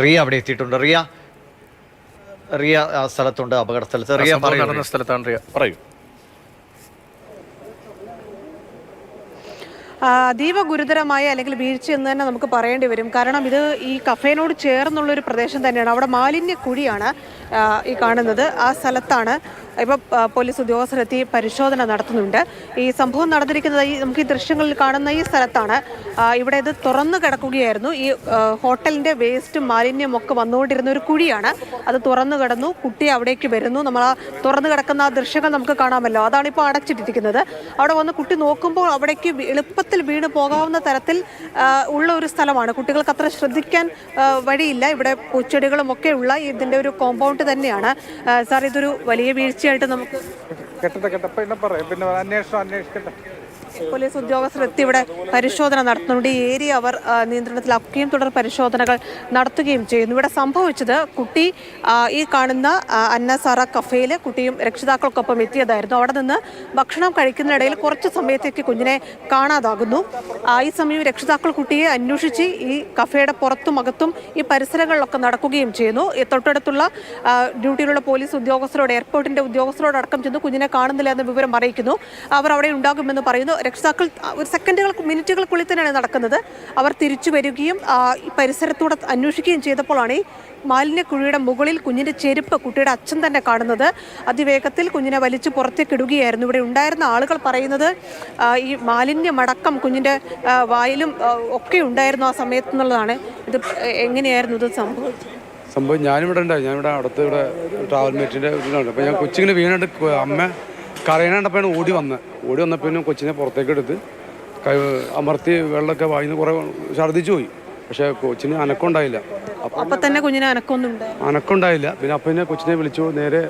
റിയ അവിടെ എത്തിയിട്ടുണ്ട്. റിയ ആ സ്ഥലത്തുണ്ട്, അപകട സ്ഥലത്ത്. റിയ നടന്ന സ്ഥലത്താണ്. റിയ പറയൂ. അതീവ ഗുരുതരമായ അല്ലെങ്കിൽ വീഴ്ച എന്ന് തന്നെ നമുക്ക് പറയേണ്ടി വരും. കാരണം ഇത് ഈ കഫേനോട് ചേർന്നുള്ളൊരു പ്രദേശം തന്നെയാണ്. അവിടെ മാലിന്യ കുഴിയാണ് ഈ കാണുന്നത്. ആ സ്ഥലത്താണ് ഇപ്പോൾ പോലീസ് ഉദ്യോഗസ്ഥരെത്തി പരിശോധന നടത്തുന്നുണ്ട്. ഈ സംഭവം നടന്നിരിക്കുന്നത് നമുക്ക് ഈ ദൃശ്യങ്ങളിൽ കാണുന്ന ഈ സ്ഥലത്താണ്. ഇവിടെ ഇത് തുറന്നു കിടക്കുകയായിരുന്നു. ഈ ഹോട്ടലിൻ്റെ വേസ്റ്റും മാലിന്യം ഒക്കെ വന്നുകൊണ്ടിരുന്ന ഒരു കുഴിയാണ്. അത് തുറന്നു കിടന്നു, കുട്ടി അവിടേക്ക് വരുന്നു. നമ്മൾ ആ തുറന്നു കിടക്കുന്ന ആ ദൃശ്യങ്ങൾ നമുക്ക് കാണാമല്ലോ. അതാണ് ഇപ്പോൾ അടച്ചിട്ടിരിക്കുന്നത്. അവിടെ വന്ന് കുട്ടി നോക്കുമ്പോൾ അവിടേക്ക് എളുപ്പത്തിൽ വീണ് പോകാവുന്ന തരത്തിൽ ഉള്ള ഒരു സ്ഥലമാണ്. കുട്ടികൾക്ക് അത്ര ശ്രദ്ധിക്കാൻ വഴിയില്ല. ഇവിടെ പൂച്ചെടികളും ഒക്കെ ഉള്ള ഇതിൻ്റെ ഒരു കോമ്പൗണ്ട് തന്നെയാണ്. സാർ, ഇതൊരു വലിയ വീഴ്ചയായിട്ട് നമുക്ക് പോലീസ് ഉദ്യോഗസ്ഥർ എത്തി ഇവിടെ പരിശോധന നടത്തുന്നുണ്ട്. ഈ ഏരിയ അവർ നിയന്ത്രണത്തിലാക്കുകയും തുടർ പരിശോധനകൾ നടത്തുകയും ചെയ്യുന്നു. ഇവിടെ സംഭവിച്ചത് കുട്ടി ഈ കാണുന്ന അന്നസാറ കഫേയിൽ കുട്ടിയും രക്ഷിതാക്കൾക്കൊപ്പം എത്തിയതായിരുന്നു. അവിടെ നിന്ന് ഭക്ഷണം കഴിക്കുന്നതിനിടയിൽ കുറച്ച് സമയത്തേക്ക് കുഞ്ഞിനെ കാണാതാകുന്നു. ഈ സമയം രക്ഷിതാക്കൾ കുട്ടിയെ അന്വേഷിച്ച് ഈ കഫേയുടെ പുറത്തും അകത്തും ഈ പരിസരങ്ങളിലൊക്കെ നടക്കുകയും ചെയ്യുന്നു. തൊട്ടടുത്തുള്ള ഡ്യൂട്ടിയിലുള്ള പോലീസ് ഉദ്യോഗസ്ഥരോട്, എയർപോർട്ടിന്റെ ഉദ്യോഗസ്ഥരോടക്കം ചെന്ന് കുഞ്ഞിനെ കാണുന്നില്ല എന്ന വിവരം അറിയിക്കുന്നു. അവർ അവിടെ ഉണ്ടാകുമെന്ന് പറയുന്നു. രക്ഷിതാക്കൾ ഒരു മിനിറ്റുകൾക്കുള്ളിൽ തന്നെയാണ് നടക്കുന്നത്. അവർ തിരിച്ചു വരികയും ഈ പരിസരത്തൂടെ അന്വേഷിക്കുകയും ചെയ്തപ്പോഴാണ് ഈ മാലിന്യക്കുഴിയുടെ മുകളിൽ കുഞ്ഞിൻ്റെ ചെരുപ്പ് കുട്ടിയുടെ അച്ഛൻ തന്നെ കാണുന്നത്. അതിവേഗത്തിൽ കുഞ്ഞിനെ വലിച്ചു പുറത്തേക്ക് ഇടുകയായിരുന്നു. ഇവിടെ ഉണ്ടായിരുന്ന ആളുകൾ പറയുന്നത് ഈ മാലിന്യമടക്കം കുഞ്ഞിൻ്റെ വായിലും ഒക്കെ ഉണ്ടായിരുന്നു ആ സമയത്ത് എന്നുള്ളതാണ്. ഇത് എങ്ങനെയായിരുന്നു ഇത് സംഭവം? ഞാനിവിടെ ഉണ്ടായി. ഞാനിവിടെ അടുത്ത് ട്രാവൽ മേറ്റിൻ്റെ വീടുണ്ട്. അപ്പോൾ ഞാൻ കൊച്ചിങ്ങനെ വീണിട്ട് അമ്മ കരയണണ്ടപ്പോഴാണ് ഓടി വന്നപ്പോഴും കൊച്ചിനെ പുറത്തേക്ക് എടുത്ത് അമർത്തി വെള്ളമൊക്കെ വായിന്ന് കുറേ ഛർദ്ദിച്ചു പോയി. പക്ഷേ കൊച്ചിന് അനക്കമുണ്ടായില്ല. അപ്പം തന്നെ കുഞ്ഞിന് അനക്കമുണ്ടായില്ല. പിന്നെ അപ്പം കൊച്ചിനെ വിളിച്ചു നേരെ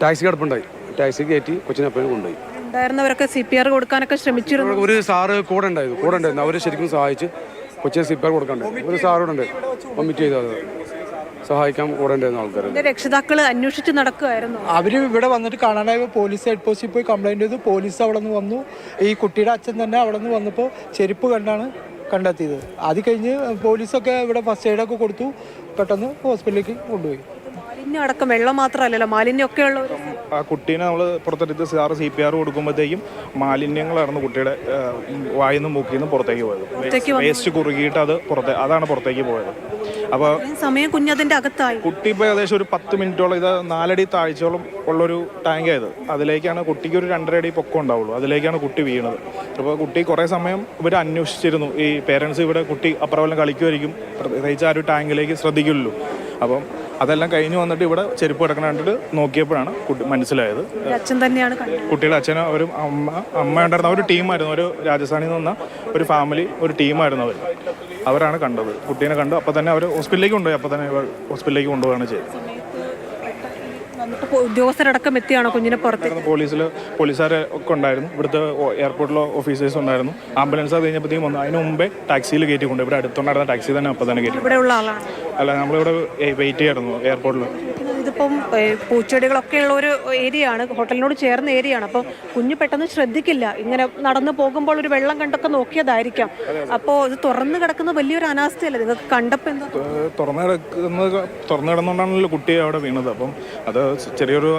ടാക്സി കിടപ്പുണ്ടായി. ടാക്സി കയറ്റി കൊച്ചിനെ അപ്പം കൊണ്ടുപോയി. ഉണ്ടായിരുന്നവരൊക്കെ CPR കൊടുക്കാനൊക്കെ ശ്രമിച്ചിരുന്നു. ഒരു സാറ് കൂടെ ഉണ്ടായിരുന്നു. അവർ ശരിക്കും സഹായിച്ച് കൊച്ചിനെ CPR കൊടുക്കാണ്ടായി. ഒരു സാറോടുണ്ട് വൊമിറ്റ് ചെയ്തത് സഹായിക്കാൻ കൂടെ ഉണ്ടായിരുന്ന ആൾക്കാർ. രക്ഷിതാക്കൾ അന്വേഷിച്ച് നടക്കുകയായിരുന്നു. അവർ ഇവിടെ വന്നിട്ട് കാണാനായ പോലീസ് ഹെഡ് പോസ്റ്റിൽ പോയി കംപ്ലൈൻറ്റ് ചെയ്തു. പോലീസ് അവിടെ നിന്ന് വന്നു. ഈ കുട്ടിയുടെ അച്ഛൻ തന്നെ അവിടെ നിന്ന് വന്നപ്പോൾ ചെരുപ്പ് കണ്ടെത്തിയത്. അത് കഴിഞ്ഞ് പോലീസൊക്കെ ഇവിടെ ഫസ്റ്റ് എയ്ഡൊക്കെ കൊടുത്തു. പെട്ടെന്ന് ഹോസ്പിറ്റലിലേക്ക് കൊണ്ടുപോയി. മാലിന്യം അടക്കം, വെള്ളം മാത്രമല്ലല്ലോ, മാലിന്യമൊക്കെ ഉള്ള ആ കുട്ടീനെ നമ്മൾ പുറത്തെടുത്ത് CPR കൊടുക്കുമ്പോഴത്തേക്കും മാലിന്യങ്ങളായിരുന്നു കുട്ടിയുടെ വായിന്ന് മൂക്കിന്ന് പുറത്തേക്ക് പോയത്. വേസ്റ്റ് കുറുകിയിട്ട് അതാണ് പുറത്തേക്ക് പോയത്. അപ്പോൾ സമയം കുഞ്ഞതിൻ്റെ അകത്തായി. കുട്ടി ഇപ്പോൾ ഏകദേശം ഒരു 10 മിനിറ്റോളം, ഇത് 4 അടി താഴ്ചയോളം ഉള്ളൊരു ടാങ്കായത്. അതിലേക്കാണ് കുട്ടിക്ക് ഒരു 2.5 അടി പൊക്കം ഉണ്ടാവുള്ളൂ. അതിലേക്കാണ് കുട്ടി വീണത്. അപ്പോൾ കുട്ടി കുറേ സമയം ഇവർ അന്വേഷിച്ചിരുന്നു. ഈ പേരൻസ് ഇവിടെ കുട്ടി അപ്പുറം കളിക്കുമായിരിക്കും, പ്രത്യേകിച്ച് ആ ഒരു ടാങ്കിലേക്ക് ശ്രദ്ധിക്കുള്ളൂ. അപ്പം അതെല്ലാം കഴിഞ്ഞ് വന്നിട്ട് ഇവിടെ ചെരുപ്പ് കിടക്കണ കണ്ടിട്ട് നോക്കിയപ്പോഴാണ് കുട്ടി മനസ്സിലായത്. അച്ഛൻ തന്നെയാണ് കുട്ടിയുടെ അച്ഛനും അവരും അമ്മ ഉണ്ടായിരുന്ന ഒരു ടീമായിരുന്നു. ഒരു രാജസ്ഥാനിൽ നിന്ന് വന്ന ഒരു ഫാമിലി, ഒരു ടീമായിരുന്നു അവരാണ് കണ്ടത്. കുട്ടീനെ കണ്ടു. അപ്പോൾ തന്നെ അവർ ഹോസ്പിറ്റലിലേക്ക് കൊണ്ടുപോയി. അപ്പോൾ തന്നെ ഹോസ്പിറ്റലിലേക്ക് കൊണ്ടുപോവുകയാണ് ചെയ്തത്. ഉദ്യോഗസ്ഥരടക്കം എത്തിയാണോ കുഞ്ഞിനെ പുറത്തേക്ക്? പോലീസുകാരെ ഒക്കെ ഉണ്ടായിരുന്നു. ഇവിടുത്തെ എയർപോർട്ടിലെ ഓഫീസേഴ്സ് ഉണ്ടായിരുന്നു. ആംബുലൻസ് അത് കഴിഞ്ഞപ്പോഴത്തേക്കും വന്നു. അതിന് മുമ്പേ ടാക്സിയിൽ കയറ്റിക്കൊണ്ട് ഇവിടെ അടുത്തുണ്ടായിരുന്ന ടാക്സി തന്നെ അപ്പോൾ തന്നെ കയറ്റി. ഇവിടെ ഉള്ള ആളാണ്? അല്ല, നമ്മളിവിടെ വെയിറ്റ് ചെയ്യായിരുന്നു എയർപോർട്ടിൽ. ഇതിപ്പം പൂച്ചെടികളൊക്കെ ഉള്ള ഒരു ഏരിയ ആണ്, ഹോട്ടലിനോട് ചേർന്ന ഏരിയ ആണ്. അപ്പം കുഞ്ഞ് പെട്ടെന്ന് ശ്രദ്ധിക്കില്ല. ഇങ്ങനെ നടന്നു പോകുമ്പോൾ ഒരു വെള്ളം കണ്ടൊക്കെ നോക്കിയതായിരിക്കാം. അപ്പോൾ ഇത് തുറന്നു കിടക്കുന്ന വലിയൊരു അനാസ്ഥയല്ലേ നിങ്ങൾക്ക് കണ്ടപ്പോൾ? എന്താ തുറന്നു കിടന്നുകൊണ്ടാണല്ലോ കുട്ടി അവിടെ വീണത്. അപ്പം അത് ചെറിയൊരു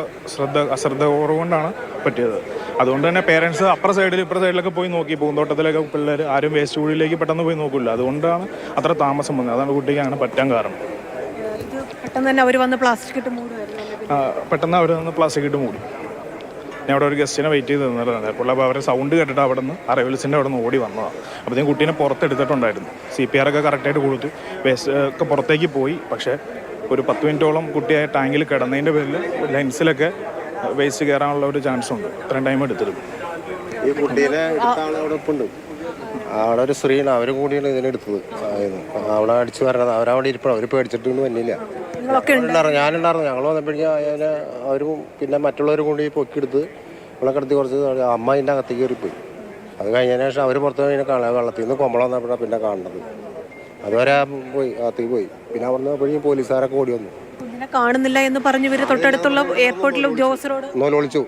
അശ്രദ്ധ കുറവുകൊണ്ടാണ് പറ്റിയത്. അതുകൊണ്ട് തന്നെ പേരൻസ് അപ്പുറ സൈഡിൽ ഇപ്പുറ സൈഡിലൊക്കെ പോയി നോക്കി. പൂന്തോട്ടത്തിലൊക്കെ പിള്ളേർ ആരും വേസ്റ്റ് കുഴിയിലേക്ക് പെട്ടെന്ന് പോയി നോക്കില്ല. അതുകൊണ്ടാണ് അത്ര താമസം വന്നത്. അതാണ് കുട്ടിക്ക് അങ്ങനെ പറ്റാൻ കാരണം. പെട്ടെന്ന് തന്നെ അവർ വന്ന് പ്ലാസ്റ്റിക് ഇട്ട് മൂടുമായിരുന്നു. ഞാൻ അവിടെ ഒരു ഗസ്റ്റിനെ വെയിറ്റ് ചെയ്ത് നിന്നിരുന്നത്. അപ്പോൾ അവരുടെ സൗണ്ട് കേട്ടിട്ട് അവിടെ നിന്ന് അറൈവൽസിൻ്റെ അവിടെ നിന്ന് ഓടി വന്നതാണ്. അപ്പോഴത്തേക്കും കുട്ടീനെ പുറത്തെടുത്തിട്ടുണ്ടായിരുന്നു. CPR ഒക്കെ കറക്റ്റായിട്ട് കൊടുത്തു. വേസ്റ്റ് ഒക്കെ പുറത്തേക്ക് പോയി. പക്ഷേ ഒരു 10 മിനിറ്റോളം കുട്ടിയായ ടാങ്കിൽ കിടന്നതിൻ്റെ പേരിൽ ലെൻസിലൊക്കെ വേസ്റ്റ് കയറാനുള്ള ഒരു ചാൻസ് ഉണ്ട്. ഇത്രയും ടൈം എടുത്തിരുന്നു. ഈ കുട്ടീനെ അവിടെ ഒരു സ്ത്രീയാണ്, അവരും കൂടിയാണ് ഇതിനെടുത്തത്. അവളെ അടിച്ചു വരണത്. അവരവിടെ ഇരിക്കണം. അവർ പേടിച്ചിട്ടൊന്നും വന്നില്ല. ഞാനുണ്ടായിരുന്നു. ഞങ്ങൾ വന്നപ്പോഴേക്കും അവരും പിന്നെ മറ്റുള്ളവരും കൂടി പൊക്കിയെടുത്ത് അവളെ കിടത്തി കുറച്ച് അമ്മ അതിൻ്റെ അകത്തേക്ക് കയറിപ്പോയി. അത് കഴിഞ്ഞതിന് ശേഷം അവർ പുറത്ത് കഴിഞ്ഞാൽ വെള്ളത്തിൽ നിന്ന് കൊമ്പളം വന്നപ്പോഴാണ് പിന്നെ കാണുന്നത്. അതുവരെ പോയി അകത്തേക്ക് പോയി. പിന്നെ അവിടെ നിന്ന് പോലീസുകാരൊക്കെ ഓടി വന്നു. കാണുന്നില്ല എന്ന് പറഞ്ഞു തൊട്ടടുത്തുള്ള എയർപോർട്ടിലെ ഉദ്യോഗസ്ഥരോട് വിളിച്ചു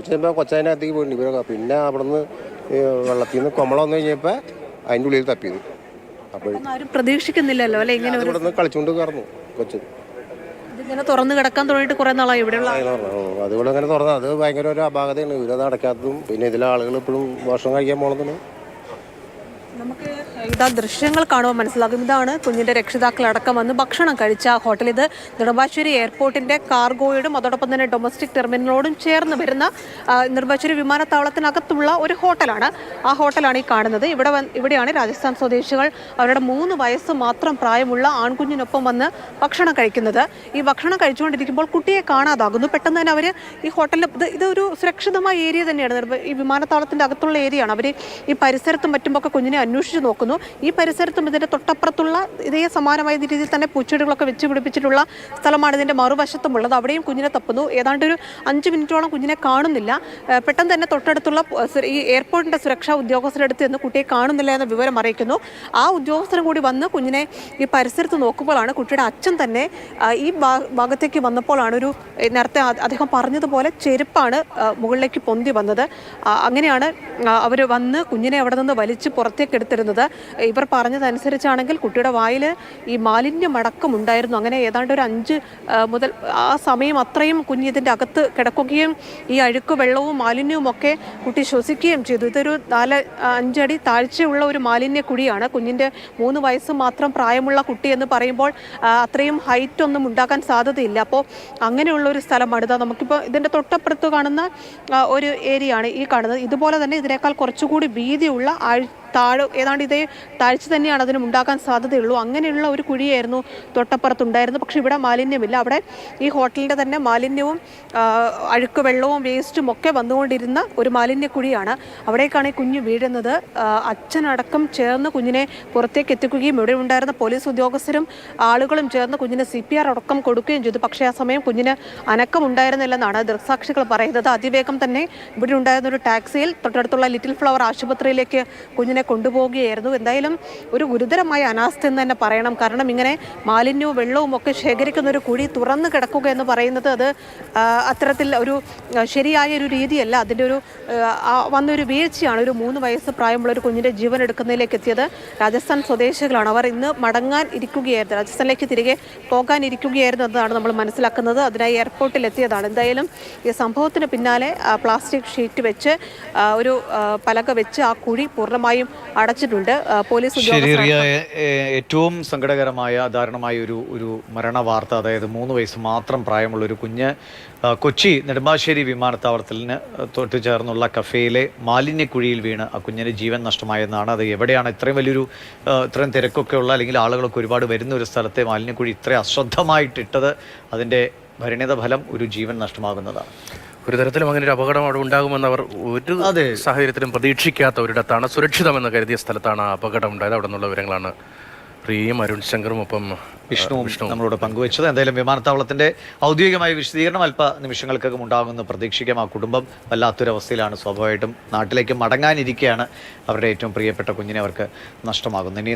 കഴിഞ്ഞപ്പോൾ കൊച്ചതിൻ്റെ അകത്തേക്ക് പോയിട്ടുണ്ട് ഇവരൊക്കെ. പിന്നെ അവിടെ നിന്ന് വെള്ളത്തിൽ നിന്ന് കൊമ്പളം വന്നു കഴിഞ്ഞപ്പോൾ അതിൻ്റെ ഉള്ളിൽ തപ്പിയത്. അപ്പോൾ ആരും പ്രതീക്ഷിക്കുന്നില്ലല്ലോ അല്ലെ ഇങ്ങനെ ഒരു ഇവിടെ നിന്ന് കളിച്ചുകൊണ്ട് കയറുന്നു കൊച്ചു. ഇതിങ്ങനെ തുറന്നു കിടക്കാൻ തുടങ്ങിയിട്ട് കുറെ നാളായി ഇവിടെയുള്ള അതുകൊണ്ട് അങ്ങനെ തുറന്നത് അത് ഭയങ്കര ഒരു അപാകതയാണ്. ഇവരത് അടയ്ക്കാത്തതും പിന്നെ ഇതിലെ ആളുകൾ ഇപ്പോഴും ഭക്ഷണം കഴിക്കാൻ പോകണമെന്നു. നമുക്ക് ഇതാ ദൃശ്യങ്ങൾ കാണുമ്പോൾ മനസ്സിലാകും. ഇതാണ് കുഞ്ഞിൻ്റെ രക്ഷിതാക്കളടക്കം വന്ന് ഭക്ഷണം കഴിച്ച ഹോട്ടൽ. ഇത് നെടുമ്പാശ്ശേരി എയർപോർട്ടിൻ്റെ കാർഗോയോടും അതോടൊപ്പം തന്നെ ഡൊമസ്റ്റിക് ടെർമിനലോടും ചേർന്ന് വരുന്ന നെടുമ്പാശ്ശേരി വിമാനത്താവളത്തിനകത്തുള്ള ഒരു ഹോട്ടലാണ്. ആ ഹോട്ടലാണ് ഈ കാണുന്നത്. ഇവിടെയാണ് രാജസ്ഥാൻ സ്വദേശികൾ അവരുടെ 3 വയസ്സ് മാത്രം പ്രായമുള്ള ആൺകുഞ്ഞിനൊപ്പം വന്ന് ഭക്ഷണം കഴിക്കുന്നത്. ഈ ഭക്ഷണം കഴിച്ചുകൊണ്ടിരിക്കുമ്പോൾ കുട്ടിയെ കാണാതാകുന്നു. പെട്ടെന്ന് തന്നെ അവർ ഈ ഹോട്ടലിൽ ഇതൊരു സുരക്ഷിതമായ ഏരിയ തന്നെയാണ്. ഈ വിമാനത്താവളത്തിൻ്റെ അകത്തുള്ള ഏരിയയാണ്. അവർ ഈ പരിസരത്തും മറ്റുമൊക്കെ കുഞ്ഞിനെ അന്വേഷിച്ച് നോക്കുന്നു. ഈ പരിസരത്തും ഇതിൻ്റെ തൊട്ടപ്പുറത്തുള്ള ഇതേ സമാനമായ രീതിയിൽ തന്നെ പൂച്ചെടികളൊക്കെ വെച്ച് പിടിപ്പിച്ചിട്ടുള്ള സ്ഥലമാണ് ഇതിൻ്റെ മറുവശത്തുമുള്ളത്. അവിടെയും കുഞ്ഞിനെ തപ്പുന്നു. ഏതാണ്ട് ഒരു 5 മിനിറ്റോളം കുഞ്ഞിനെ കാണുന്നില്ല. പെട്ടെന്ന് തന്നെ തൊട്ടടുത്തുള്ള ഈ എയർപോർട്ടിൻ്റെ സുരക്ഷാ ഉദ്യോഗസ്ഥരെടുത്ത് നിന്ന് കുട്ടിയെ കാണുന്നില്ല എന്ന വിവരം അറിയിക്കുന്നു. ആ ഉദ്യോഗസ്ഥരും കൂടി വന്ന് കുഞ്ഞിനെ ഈ പരിസരത്ത് നോക്കുമ്പോഴാണ് കുട്ടിയുടെ അച്ഛൻ തന്നെ ഈ ഭാഗത്തേക്ക് വന്നപ്പോഴാണ് നേരത്തെ അദ്ദേഹം പറഞ്ഞതുപോലെ ചെരുപ്പാണ് മുകളിലേക്ക് പൊന്തി വന്നത്. അങ്ങനെയാണ് അവർ വന്ന് കുഞ്ഞിനെ അവിടെ നിന്ന് വലിച്ച് പുറത്തേക്ക് എടുത്തിരുന്നത്. ഇവർ പറഞ്ഞതനുസരിച്ചാണെങ്കിൽ കുട്ടിയുടെ വായിൽ ഈ മാലിന്യമടക്കം ഉണ്ടായിരുന്നു. അങ്ങനെ ഏതാണ്ട് ഒരു 5 മുതൽ ആ സമയം അത്രയും കുഞ്ഞ് ഇതിൻ്റെ അകത്ത് കിടക്കുകയും ഈ അഴുക്ക് വെള്ളവും മാലിന്യവും ഒക്കെ കുട്ടി ശ്വസിക്കുകയും ചെയ്തു. ഇതൊരു 4-5 അടി താഴ്ചയുള്ള ഒരു മാലിന്യ കുഴിയാണ്. കുഞ്ഞിൻ്റെ 3 വയസ്സ് മാത്രം പ്രായമുള്ള കുട്ടി എന്ന് പറയുമ്പോൾ അത്രയും ഹൈറ്റ് ഒന്നും ഉണ്ടാക്കാൻ സാധ്യതയില്ല. അപ്പോൾ അങ്ങനെയുള്ള ഒരു സ്ഥലമാണ് ഇതാ. നമുക്കിപ്പോൾ ഇതിൻ്റെ തൊട്ടപ്പുറത്ത് കാണുന്ന ഒരു ഏരിയ ആണ് ഈ കാണുന്നത്. ഇതുപോലെ തന്നെ ഇതിനേക്കാൾ കുറച്ചുകൂടി വീതിയുള്ള ഏതാണ്ട് ഇതേ താഴ്ച തന്നെയാണ് അതിനും ഉണ്ടാക്കാൻ സാധ്യതയുള്ളൂ. അങ്ങനെയുള്ള ഒരു കുഴിയായിരുന്നു തൊട്ടപ്പുറത്തുണ്ടായിരുന്നു. പക്ഷെ ഇവിടെ മാലിന്യമില്ല. അവിടെ ഈ ഹോട്ടലിൻ്റെ തന്നെ മാലിന്യവും അഴുക്ക് വെള്ളവും വേസ്റ്റും ഒക്കെ വന്നുകൊണ്ടിരുന്ന ഒരു മാലിന്യ കുഴിയാണ്. അവിടേക്കാണ് ഈ കുഞ്ഞ് വീഴുന്നത്. അച്ഛനടക്കം ചേർന്ന് കുഞ്ഞിനെ പുറത്തേക്ക് എത്തിക്കുകയും ഇവിടെ ഉണ്ടായിരുന്ന പോലീസ് ഉദ്യോഗസ്ഥരും ആളുകളും ചേർന്ന് കുഞ്ഞിന് CPR അടക്കം കൊടുക്കുകയും ചെയ്തു. പക്ഷേ ആ സമയം കുഞ്ഞിന് അനക്കമുണ്ടായിരുന്നില്ലെന്നാണ് ദൃക്സാക്ഷികൾ പറയുന്നത്. അതിവേഗം തന്നെ ഇവിടെ ഉണ്ടായിരുന്ന ഒരു ടാക്സിയിൽ തൊട്ടടുത്തുള്ള ലിറ്റിൽ ഫ്ലവർ ആശുപത്രിയിലേക്ക് കുഞ്ഞിനെ കൊണ്ടുപോവുകയായിരുന്നു. എന്തായാലും ഒരു ഗുരുതരമായ അനാസ്ഥ എന്ന് തന്നെ പറയണം. കാരണം ഇങ്ങനെ മാലിന്യവും വെള്ളവും ഒക്കെ ശേഖരിക്കുന്ന ഒരു കുഴി തുറന്നു കിടക്കുക എന്ന് പറയുന്നത് അത് അത്തരത്തിൽ ഒരു ശരിയായ ഒരു രീതിയല്ല. അതിൻ്റെ വന്നൊരു വീഴ്ചയാണ്. ഒരു 3 വയസ്സ് പ്രായമുള്ള ഒരു കുഞ്ഞിൻ്റെ ജീവൻ എടുക്കുന്നതിലേക്ക് എത്തിയത്. രാജസ്ഥാൻ സ്വദേശികളാണ്. അവർ ഇന്ന് മടങ്ങാൻ ഇരിക്കുകയായിരുന്നു. രാജസ്ഥാനിലേക്ക് തിരികെ പോകാനിരിക്കുകയായിരുന്നു എന്നതാണ് നമ്മൾ മനസ്സിലാക്കുന്നത്. അതിനായി എയർപോർട്ടിൽ എത്തിയതാണ്. എന്തായാലും ഈ സംഭവത്തിന് പിന്നാലെ പ്ലാസ്റ്റിക് ഷീറ്റ് വെച്ച് ഒരു പലക വെച്ച് ആ കുഴി പൂർണ്ണമായും അടച്ചിട്ടുണ്ട്. പോലീസ് ഏറ്റവും സങ്കടകരമായ ദാരുണമായ ഒരു മരണ വാർത്ത. അതായത് 3 വയസ്സ് മാത്രം പ്രായമുള്ള ഒരു കുഞ്ഞ് കൊച്ചി നെടുമ്പാശ്ശേരി വിമാനത്താവളത്തിന് തൊട്ട് ചേർന്നുള്ള കഫേയിലെ മാലിന്യക്കുഴിയിൽ വീണ് ആ കുഞ്ഞിന് ജീവൻ നഷ്ടമായെന്നാണ്. അത് എവിടെയാണ് ഇത്രയും തിരക്കൊക്കെ ഉള്ള അല്ലെങ്കിൽ ആളുകളൊക്കെ ഒരുപാട് വരുന്ന ഒരു സ്ഥലത്തെ മാലിന്യക്കുഴി ഇത്രയും അശ്രദ്ധമായിട്ടിട്ടത് അതിൻ്റെ പരിണിത ഫലം ഒരു ജീവൻ നഷ്ടമാകുന്നതാണ്. ഒരു തരത്തിലും അങ്ങനെ ഒരു അപകടം അവിടെ ഉണ്ടാകുമെന്ന് അവർ ഒരു സാഹചര്യത്തിലും പ്രതീക്ഷിക്കാത്ത ഒരിടത്താണ്, സുരക്ഷിതമെന്ന് കരുതിയ സ്ഥലത്താണ് അപകടം ഉണ്ടായത്. അവിടെ നിന്നുള്ള വിവരങ്ങളാണ് പ്രിയയും അരുൺ ശങ്കറും ഒപ്പം വിഷ്ണുവും നമ്മളോട് പങ്കുവച്ചത്. എന്തായാലും വിമാനത്താവളത്തിന്റെ ഔദ്യോഗികമായ വിശദീകരണം അല്പ നിമിഷങ്ങൾക്കകം ഉണ്ടാകുമെന്ന് പ്രതീക്ഷിക്കാം. ആ കുടുംബം വല്ലാത്തൊരവസ്ഥയിലാണ്. സ്വാഭാവികമായിട്ടും നാട്ടിലേക്ക് മടങ്ങാനിരിക്കുകയാണ്. അവരുടെ ഏറ്റവും പ്രിയപ്പെട്ട കുഞ്ഞിനെ അവർക്ക് നഷ്ടമാകുന്നു. ഇനി